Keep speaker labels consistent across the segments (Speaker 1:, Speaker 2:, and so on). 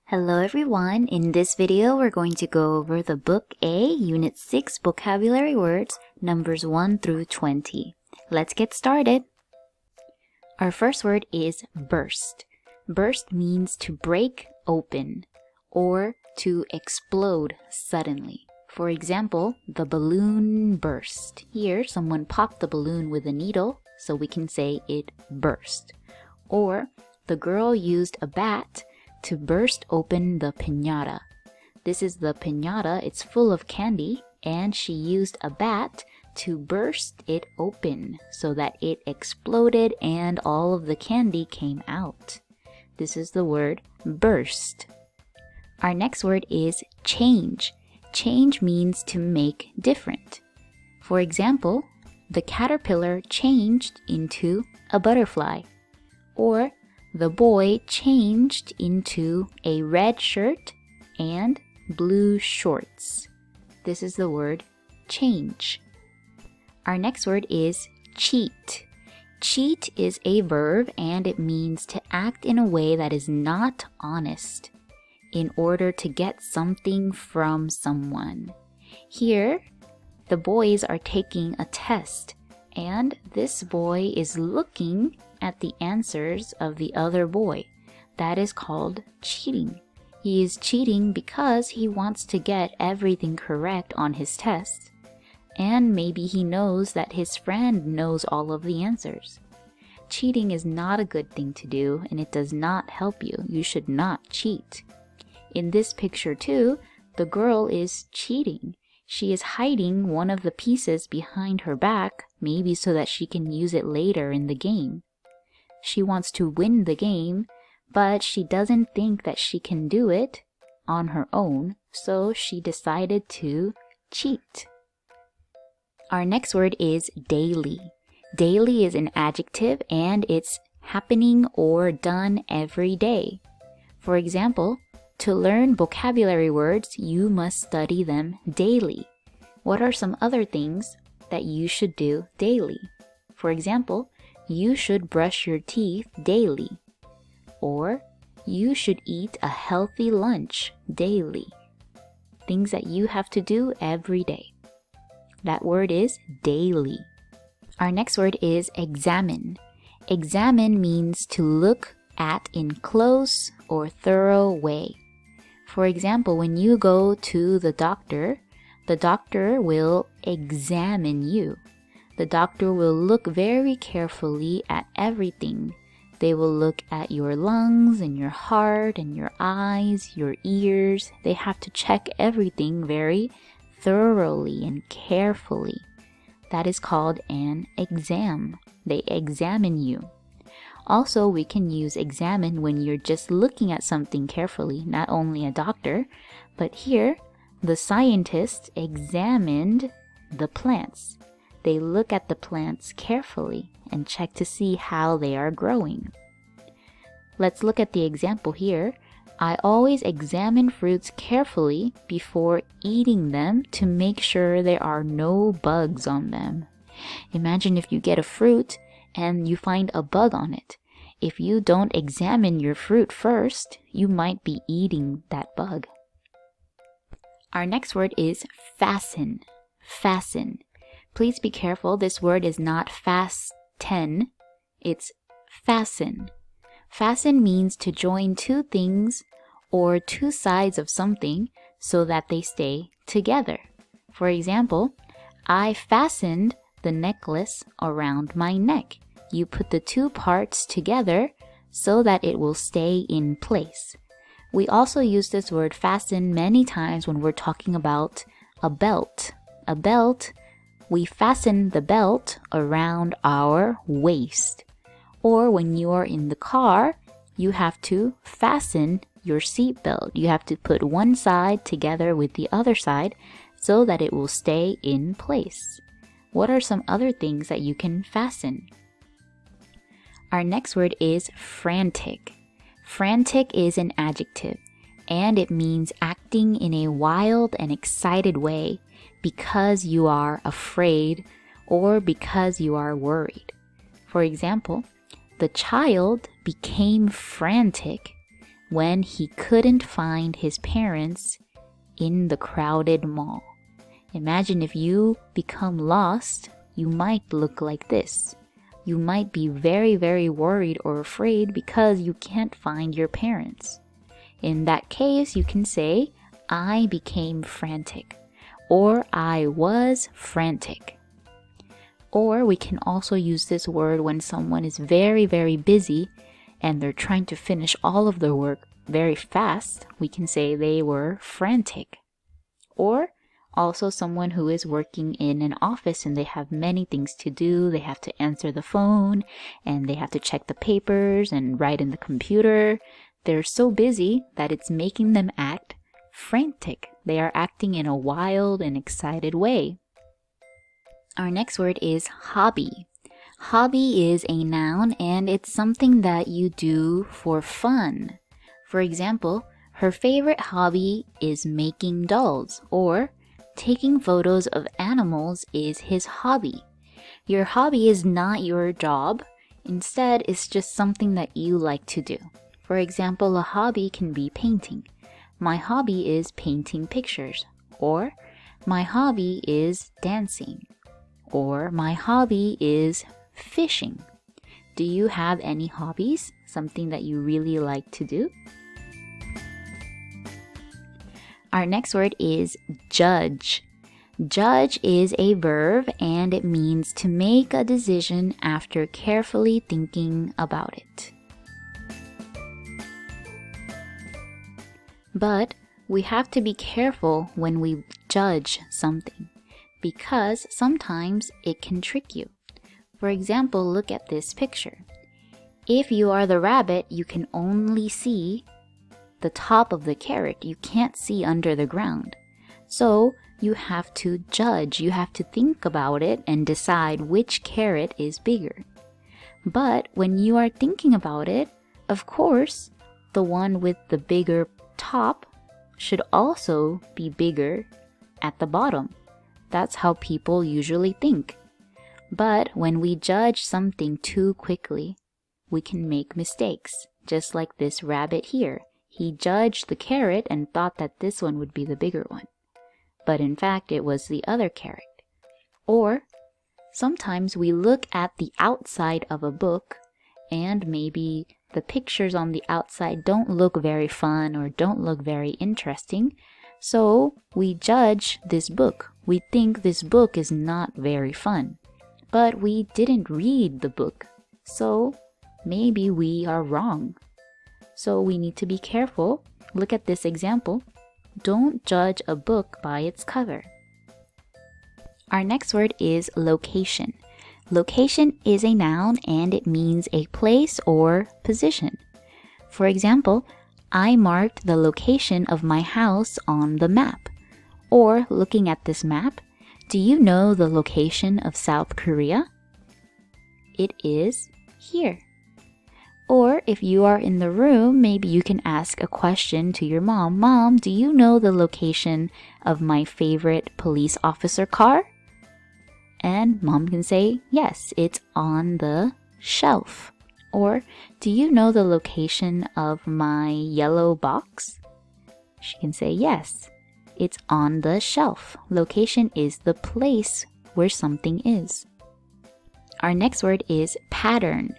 Speaker 1: Hello everyone, in this video we're going to go over the Book A, Unit 6 Vocabulary Words, numbers 1 through 20. Let's get started. Our first word is burst. Burst means to break open or to explode suddenly. For example, the balloon burst. Here, someone popped the balloon with a needle, so we can say it burst. Or, the girl used a bat to burst open the piñata. This is the piñata, it's full of candy, and she used a bat to burst it open so that it exploded and all of the candy came out. This is the word burst. Our next word is change. Change means to make different. For example, the caterpillar changed into a butterfly. Or, the boy changed into a red shirt and blue shorts. This is the word change. Our next word is cheat. Cheat is a verb and it means to act in a way that is not honest in order to get something from someone. Here, the boys are taking a test and this boy is looking at the answers of the other boy. That is called cheating. He is cheating because he wants to get everything correct on his test, and maybe he knows that his friend knows all of the answers. Cheating is not a good thing to do, and it does not help you. You should not cheat. In this picture too, the girl is cheating. She is hiding one of the pieces behind her back, maybe so that she can use it later in the game. She wants to win the game, but she doesn't think that she can do it on her own, so she decided to cheat. Our next word is daily. Daily is an adjective and it's happening or done every day. For example, to learn vocabulary words, you must study them daily. What are some other things that you should do daily? For example, you should brush your teeth daily. Or, you should eat a healthy lunch daily. Things that you have to do every day. That word is daily. Our next word is examine. Examine means to look at in close or thorough way. For example, when you go to the doctor will examine you. The doctor will look very carefully at everything. They will look at your lungs and your heart and your eyes, your ears. They have to check everything very thoroughly and carefully. That is called an exam. They examine you. Also, we can use examine when you're just looking at something carefully, not only a doctor, but here, the scientists examined the plants. They look at the plants carefully and check to see how they are growing. Let's look at the example here. I always examine fruits carefully before eating them to make sure there are no bugs on them. Imagine if you get a fruit and you find a bug on it. If you don't examine your fruit first, you might be eating that bug. Our next word is fasten. Fasten. Please be careful, this word is not fasten, it's fasten. Fasten means to join two things or two sides of something so that they stay together. For example, I fastened the necklace around my neck. You put the two parts together so that it will stay in place. We also use this word fasten many times when we're talking about a belt. A belt, we fasten the belt around our waist. Or when you are in the car, you have to fasten your seat belt. You have to put one side together with the other side so that it will stay in place. What are some other things that you can fasten? Our next word is frantic. Frantic is an adjective, and it means acting in a wild and excited way because you are afraid or because you are worried. For example, the child became frantic when he couldn't find his parents in the crowded mall. Imagine if you become lost, you might look like this. You might be very, very worried or afraid because you can't find your parents. In that case, you can say, I became frantic, or I was frantic. Or we can also use this word when someone is very, very busy and they're trying to finish all of their work very fast. We can say they were frantic. Or also someone who is working in an office and they have many things to do. They have to answer the phone and they have to check the papers and write in the computer. They're so busy that it's making them act frantic. They are acting in a wild and excited way. Our next word is hobby. Hobby is a noun and it's something that you do for fun. For example, her favorite hobby is making dolls, or taking photos of animals is his hobby. Your hobby is not your job. Instead, it's just something that you like to do. For example, a hobby can be painting. My hobby is painting pictures. Or, my hobby is dancing. Or, my hobby is fishing. Do you have any hobbies? Something that you really like to do? Our next word is judge. Judge is a verb and it means to make a decision after carefully thinking about it. But we have to be careful when we judge something because sometimes it can trick you. For example, look at this picture. If you are the rabbit, you can only see the top of the carrot. You can't see under the ground. So you have to judge. You have to think about it and decide which carrot is bigger. But when you are thinking about it, of course, the one with the bigger top should also be bigger at the bottom. That's how people usually think. But when we judge something too quickly, we can make mistakes, just like this rabbit here. He judged the carrot and thought that this one would be the bigger one. But in fact, it was the other carrot. Or sometimes we look at the outside of a book and maybe the pictures on the outside don't look very fun or don't look very interesting. So we judge this book. We think this book is not very fun. But we didn't read the book. So maybe we are wrong. So we need to be careful. Look at this example. Don't judge a book by its cover. Our next word is location. Location is a noun and it means a place or position. For example, I marked the location of my house on the map. Or looking at this map, do you know the location of South Korea? It is here. Or if you are in the room, maybe you can ask a question to your mom. Mom, do you know the location of my favorite police officer car? And mom can say, yes, it's on the shelf. Or, do you know the location of my yellow box? She can say, yes, it's on the shelf. Location is the place where something is. Our next word is pattern.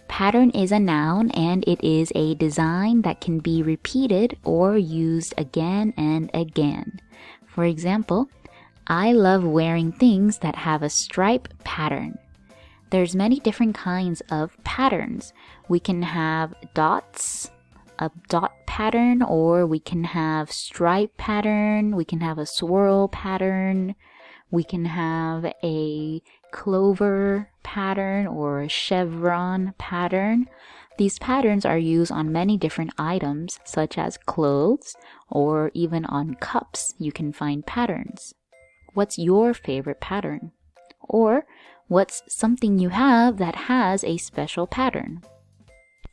Speaker 1: Pattern is a noun and it is a design that can be repeated or used again and again. For example, I love wearing things that have a stripe pattern. There's many different kinds of patterns. We can have dots, a dot pattern, or we can have stripe pattern, we can have a swirl pattern, we can have a clover pattern or a chevron pattern. These patterns are used on many different items such as clothes or even on cups you can find patterns. What's your favorite pattern? Or what's something you have that has a special pattern?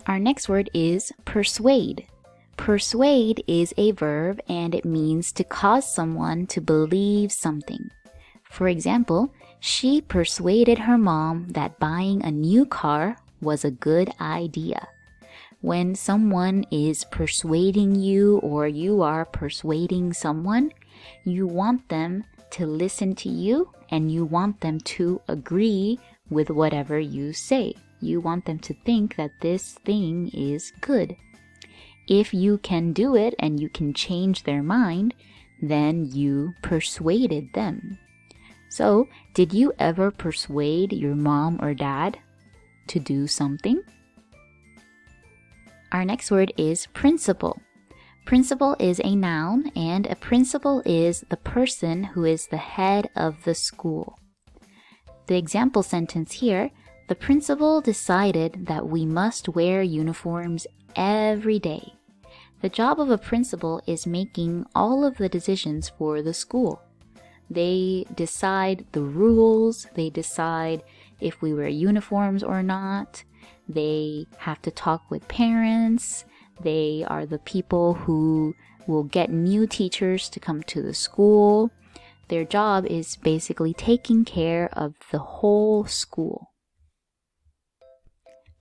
Speaker 1: Our next word is persuade. Persuade is a verb and it means to cause someone to believe something. For example, she persuaded her mom that buying a new car was a good idea. When someone is persuading you or you are persuading someone, you want them to listen to you and you want them to agree with whatever you say. You want them to think that this thing is good. If you can do it and you can change their mind, then you persuaded them. So, did you ever persuade your mom or dad to do something? Our next word is principal. Principal is a noun, and a principal is the person who is the head of the school. The example sentence here, the principal decided that we must wear uniforms every day. The job of a principal is making all of the decisions for the school. They decide the rules, they decide if we wear uniforms or not. They have to talk with parents. They are the people who will get new teachers to come to the school. Their job is basically taking care of the whole school.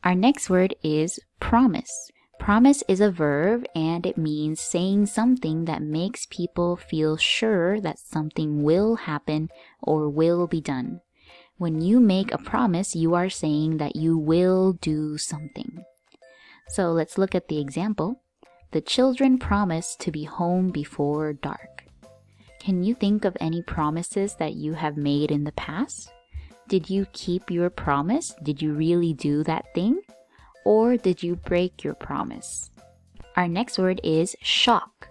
Speaker 1: Our next word is promise. Promise is a verb and it means saying something that makes people feel sure that something will happen or will be done. When you make a promise, you are saying that you will do something. So let's look at the example. The children promised to be home before dark. Can you think of any promises that you have made in the past? Did you keep your promise? Did you really do that thing? Or did you break your promise? Our next word is shock.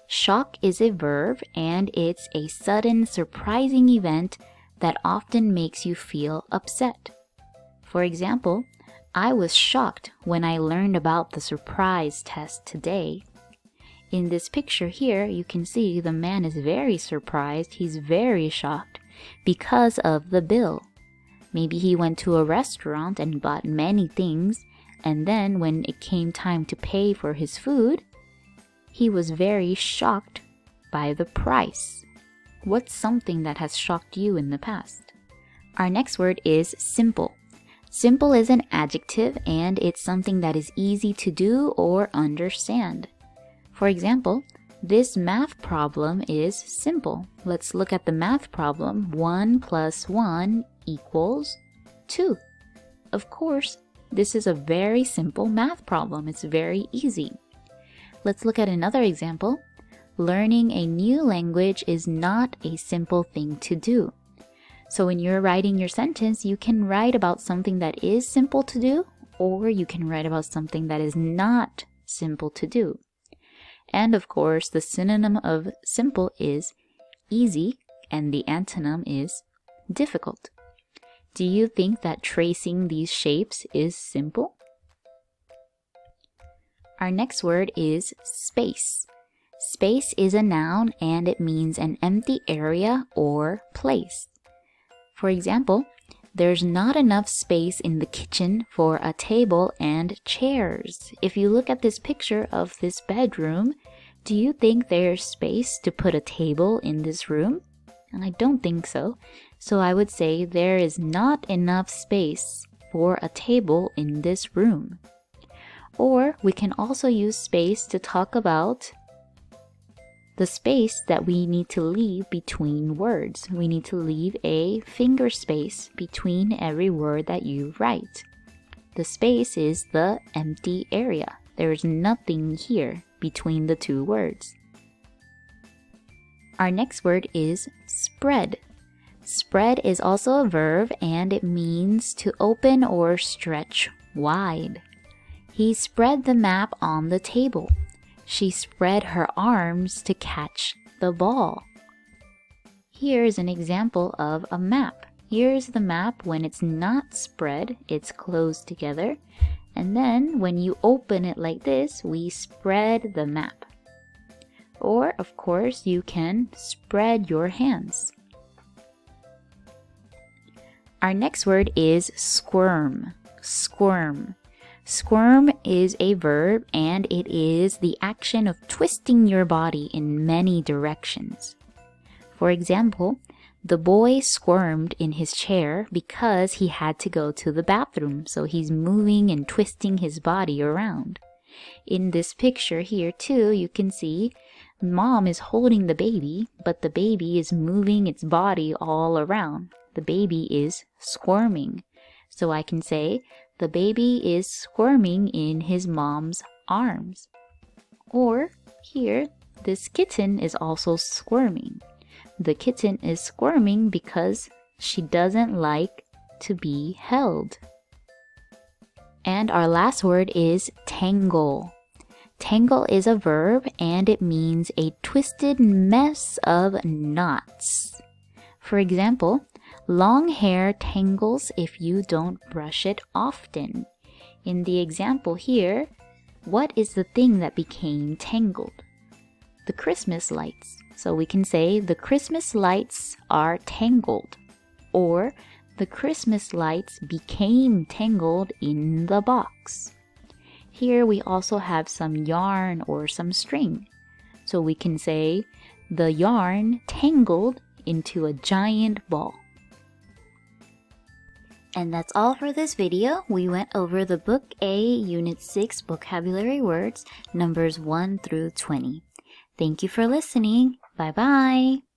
Speaker 1: Shock is a verb and it's a sudden, surprising event that often makes you feel upset. For example, I was shocked when I learned about the surprise test today. In this picture here, you can see the man is very surprised. He's very shocked because of the bill. Maybe he went to a restaurant and bought many things, and then when it came time to pay for his food, he was very shocked by the price. What's something that has shocked you in the past? Our next word is simple. Simple is an adjective and it's something that is easy to do or understand. For example, this math problem is simple. Let's look at the math problem. 1 plus 1 equals 2. Of course, this is a very simple math problem. It's very easy. Let's look at another example. Learning a new language is not a simple thing to do. So when you're writing your sentence, you can write about something that is simple to do, or you can write about something that is not simple to do. And of course, the synonym of simple is easy, and the antonym is difficult. Do you think that tracing these shapes is simple? Our next word is space. Space is a noun and it means an empty area or place. For example, there's not enough space in the kitchen for a table and chairs. If you look at this picture of this bedroom, do you think there's space to put a table in this room? I don't think so. So I would say there is not enough space for a table in this room. Or we can also use space to talk about the space that we need to leave between words. We need to leave a finger space between every word that you write. The space is the empty area. There is nothing here between the two words. Our next word is spread. Spread is also a verb and it means to open or stretch wide. He spread the map on the table. She spread her arms to catch the ball. Here's an example of a map. Here's the map when it's not spread, it's closed together. And then when you open it like this, we spread the map. Or, of course, you can spread your hands. Our next word is squirm. Squirm. Squirm is a verb and it is the action of twisting your body in many directions. For example, the boy squirmed in his chair because he had to go to the bathroom, so he's moving and twisting his body around. In this picture here too, you can see mom is holding the baby, but the baby is moving its body all around. The baby is squirming. So I can say, the baby is squirming in his mom's arms. Or here, this kitten is also squirming. The kitten is squirming because she doesn't like to be held. And our last word is tangle. Tangle is a verb and it means a twisted mess of knots. For example, long hair tangles if you don't brush it often. In the example here, what is the thing that became tangled? The Christmas lights. So we can say the Christmas lights are tangled, or the Christmas lights became tangled in the box. Here we also have some yarn or some string. So we can say the yarn tangled into a giant ball. And that's all for this video. We went over the Book A, Unit 6 vocabulary words, numbers 1 through 20. Thank you for listening. Bye-bye.